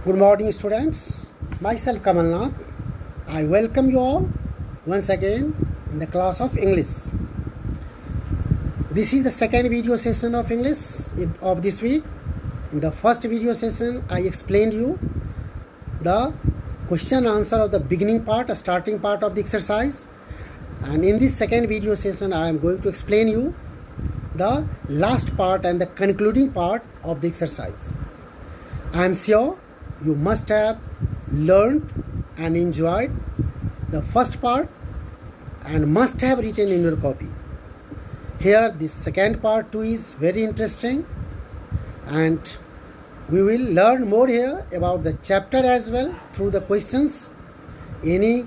Good morning, students. Myself Kamalnath. I welcome you all once again in the class of English. This is the second video session of English of this week. In the first video session, I explained you the question answer of the beginning part, a starting part of the exercise. And in this second video session, I am going to explain you the last part and the concluding part of the exercise. I am sure you must have learned and enjoyed the first part and must have written in your copy. Here this second part too is very interesting, and we will learn more here about the chapter as well through the questions. Any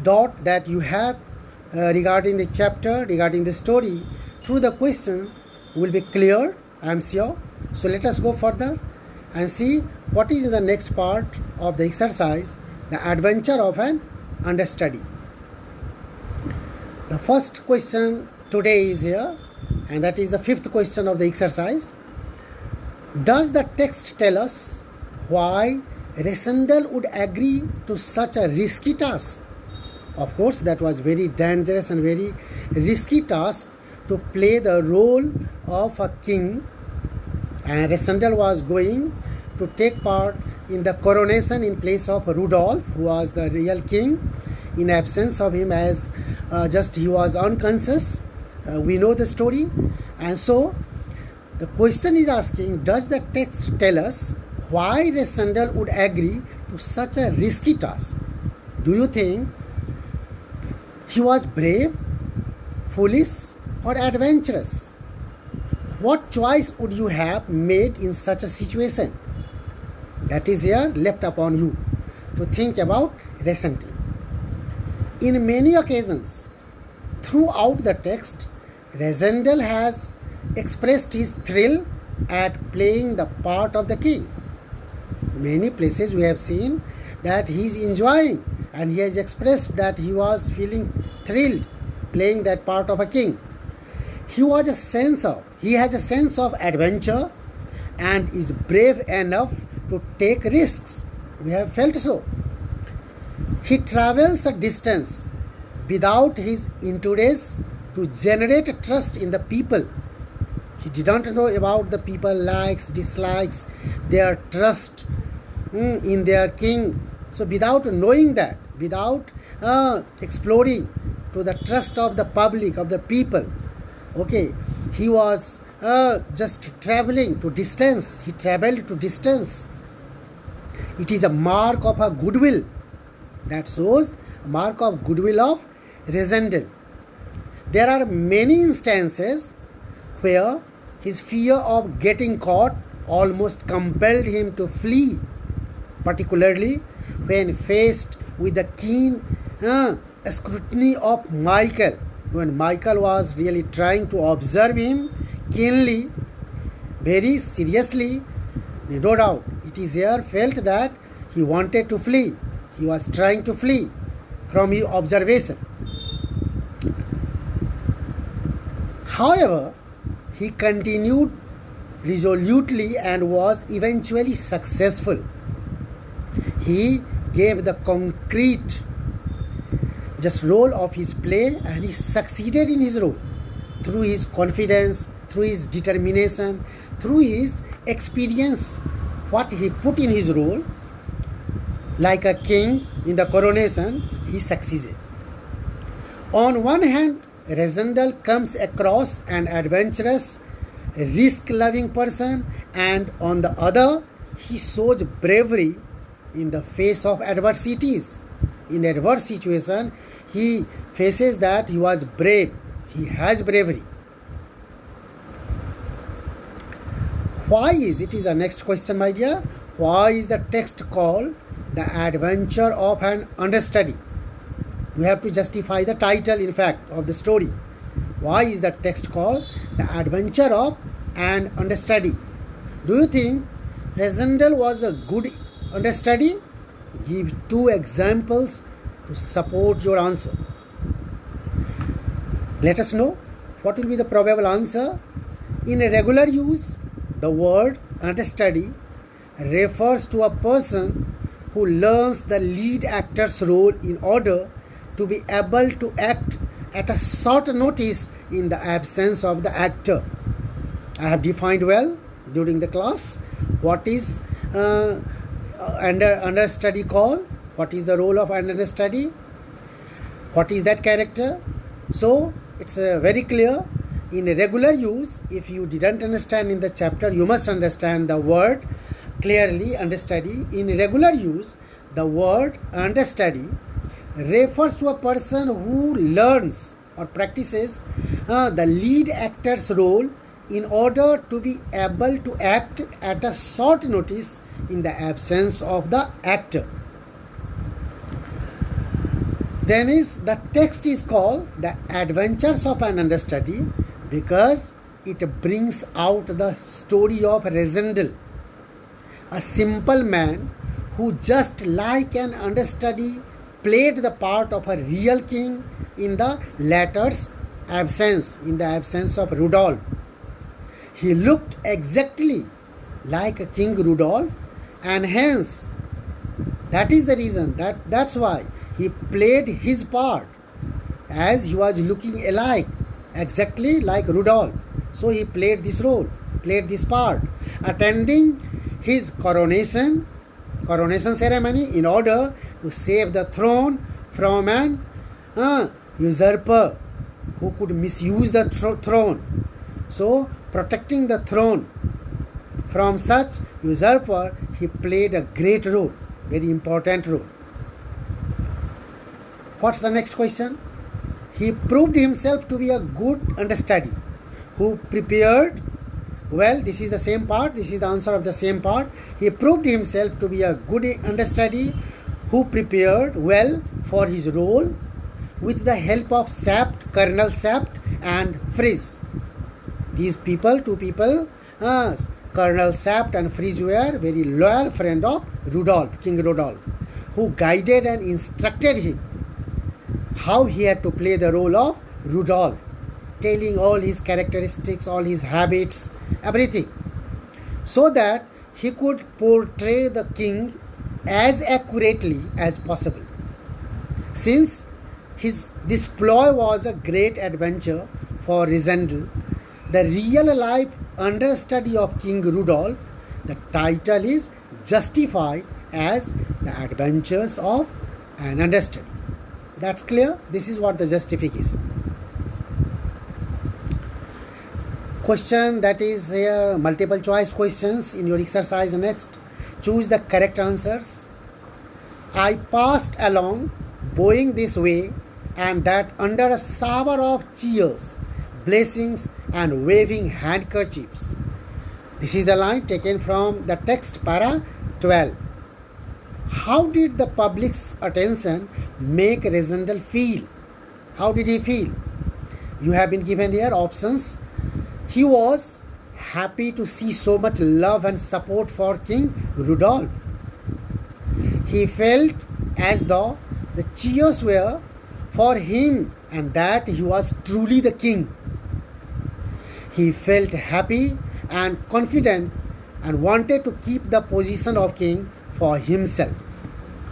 doubt that you have regarding the chapter, regarding the story, through the question will be clear, I am sure. So let us go further and see what is the next part of the exercise, the adventure of an understudy. The first question today is here, and that is the fifth question of the exercise. Does the text tell us why Rassendyll would agree to such a risky task? Of course, that was very dangerous and very risky task to play the role of a king, and Rassendyll was going to take part in the coronation in place of Rudolph, who was the real king, in absence of him, as just he was unconscious. We know the story. And so the question is asking, does the text tell us why Rassendyll would agree to such a risky task? Do you think he was brave, foolish, or adventurous? What choice would you have made in such a situation? That is here left upon you to think about Rassendyll. In many occasions throughout the text, Rassendyll has expressed his thrill at playing the part of the king. Many places we have seen that he is enjoying, and he has expressed that he was feeling thrilled playing that part of a king. He has a sense of adventure and is brave enough to take risks. We have felt so. He travels a distance without his entourage to generate trust in the people. He didn't know about the people likes, dislikes, their trust in their king. So without knowing that, without exploring to the trust of the public, of the people, okay, he was just traveling to distance. He traveled to distance. It is a mark of a goodwill. That shows a mark of goodwill of Rassendyll. There are many instances where his fear of getting caught almost compelled him to flee, particularly when faced with the keen scrutiny of Michael. When Michael was really trying to observe him keenly, very seriously, no doubt it is here felt that he wanted to flee. He was trying to flee from his observation. However, he continued resolutely and was eventually successful. He gave the concrete just role of his play, and he succeeded in his role through his confidence, through his determination, through his experience, what he put in his role. Like a king in the coronation, he succeeded. On one hand, Rassendyll comes across an adventurous, risk-loving person, and on the other, he shows bravery in the face of adversities. In adverse situation, he faces that he was brave. He has bravery. Why is it is the next question, my dear. Why is the text called The Adventure of an Understudy? We have to justify the title, in fact, of the story. Why is the text called The Adventure of an Understudy? Do you think Rassendyll was a good understudy? Give two examples to support your answer. Let us know what will be the probable answer. In a regular use, the word understudy refers to a person who learns the lead actor's role in order to be able to act at a short notice in the absence of the actor. I have defined well during the class what is understudy called, what is the role of understudy, what is that character. So it's very clear. In regular use, if you didn't understand in the chapter, you must understand the word clearly. Understudy, in regular use, the word understudy refers to a person who learns or practices the lead actor's role in order to be able to act at a short notice in the absence of the actor. Then the text is called The Adventures of an Understudy because it brings out the story of Rassendyll, a simple man who, just like an understudy, played the part of a real king in the latter's absence, in the absence of Rudolph. He looked exactly like King Rudolph, and hence that is the reason, that's why he played his part, as he was looking alike exactly like Rudolph. So he played this role, played this part, attending his coronation ceremony in order to save the throne from an usurper who could misuse the throne. So protecting the throne from such usurper, he played a great role, very important role. What's the next question? He proved himself to be a good understudy who prepared well. This is the same part. This is the answer of the same part. He proved himself to be a good understudy who prepared well for his role with the help of Colonel Sapt and Fritz. These people, two people, Colonel Sapt and Fritz, were very loyal friend of Rudolph, King Rudolph, who guided and instructed him how he had to play the role of Rudolph, telling all his characteristics, all his habits, everything, so that he could portray the king as accurately as possible. Since this ploy was a great adventure for Rassendyll, the real life understudy of King Rudolph, the title is justified as The Adventures of an Understudy. That's clear? This is what the justification. Question that is here, multiple choice questions in your exercise next. Choose the correct answers. I passed along, bowing this way and that under a shower of cheers, blessings and waving handkerchiefs. This is the line taken from the text, para 12. How did the public's attention make Rassendyll feel? How did he feel? You have been given here options. He was happy to see so much love and support for King Rudolph. He felt as though the cheers were for him and that he was truly the king. He felt happy and confident and wanted to keep the position of king for himself.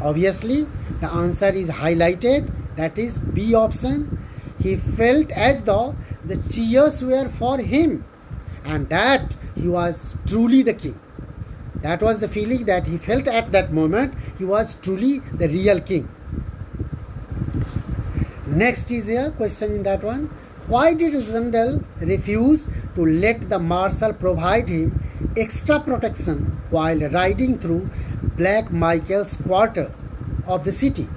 Obviously, the answer is highlighted, that is B option. He felt as though the cheers were for him and that he was truly the king. That was the feeling that he felt at that moment. He was truly the real king. Next is a question in that one. Why did Rassendyll refuse to let the marshal provide him extra protection while riding through Black Michael's quarter of the city?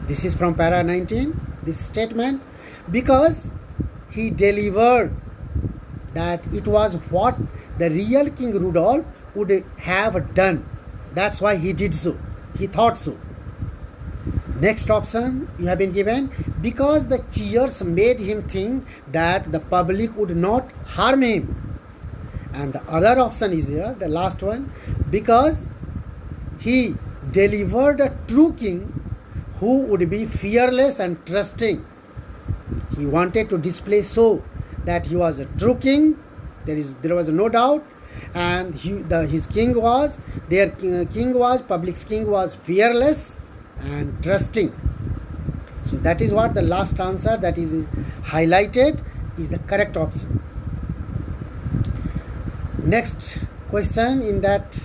This is from para 19, this statement. Because he delivered that it was what the real King Rudolph would have done. That's why he did so. He thought so. Next option you have been given, because the cheers made him think that the public would not harm him. And the other option is here, the last one, because he delivered a true king who would be fearless and trusting. He wanted to display so that he was a true king. There was no doubt, and his king was, their king was, public's king was fearless and trusting. So that is what the last answer that is highlighted is the correct option. Next question in that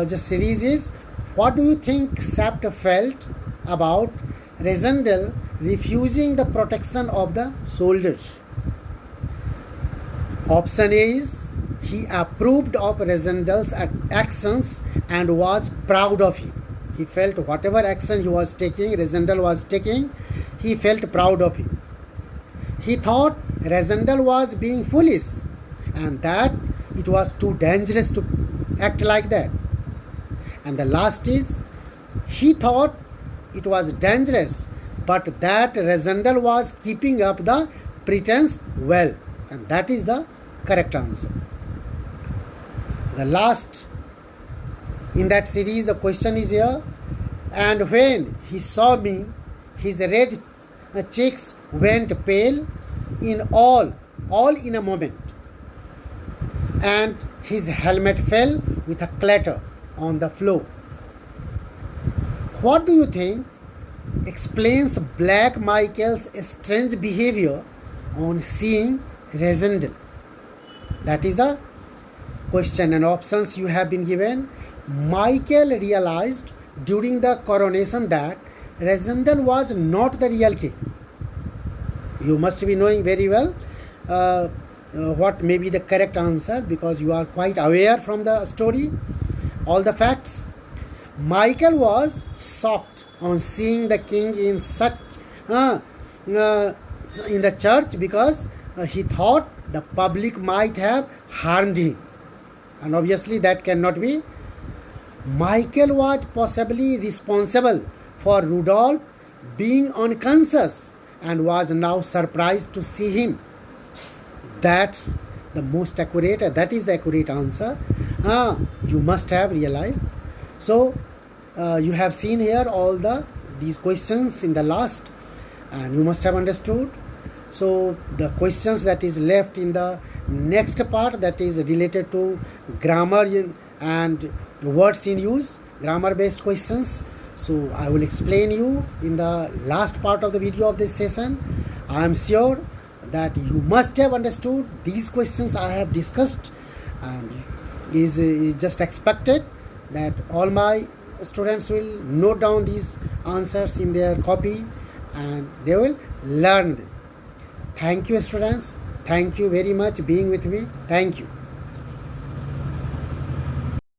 just series is, what do you think Sapt felt about Rezendel refusing the protection of the soldiers? Option A is, he approved of Rezendel's actions and was proud of him. He felt whatever action he was taking, Rezendel was taking, he felt proud of him. He thought Rezendel was being foolish and that it was too dangerous to act like that. And the last is, he thought it was dangerous but that Rezendel was keeping up the pretense well, and that is the correct answer. The last in that series, the question is here, and when he saw me, his red cheeks went pale in all in a moment, and his helmet fell with a clatter on the floor. What do you think explains Black Michael's strange behavior on seeing Rezendel? That is the question, and options you have been given. Michael realized during the coronation that Rezendel was not the real king. You must be knowing very well what may be the correct answer, because you are quite aware from the story, all the facts. Michael was shocked on seeing the king in such in the church, because he thought the public might have harmed him, and obviously that cannot be. Michael was possibly responsible for Rudolph being unconscious and was now surprised to see him. That's the most accurate, that is the accurate answer. You must have realized. So you have seen here all these questions in the last, and you must have understood. So the questions that is left in the next part, that is related to grammar and words in use, grammar based questions. So I will explain you in the last part of the video of this session. I am sure that you must have understood these questions I have discussed, and is just expected that all my students will note down these answers in their copy and they will learn them. Thank you, students. Thank you very much being with me. Thank you.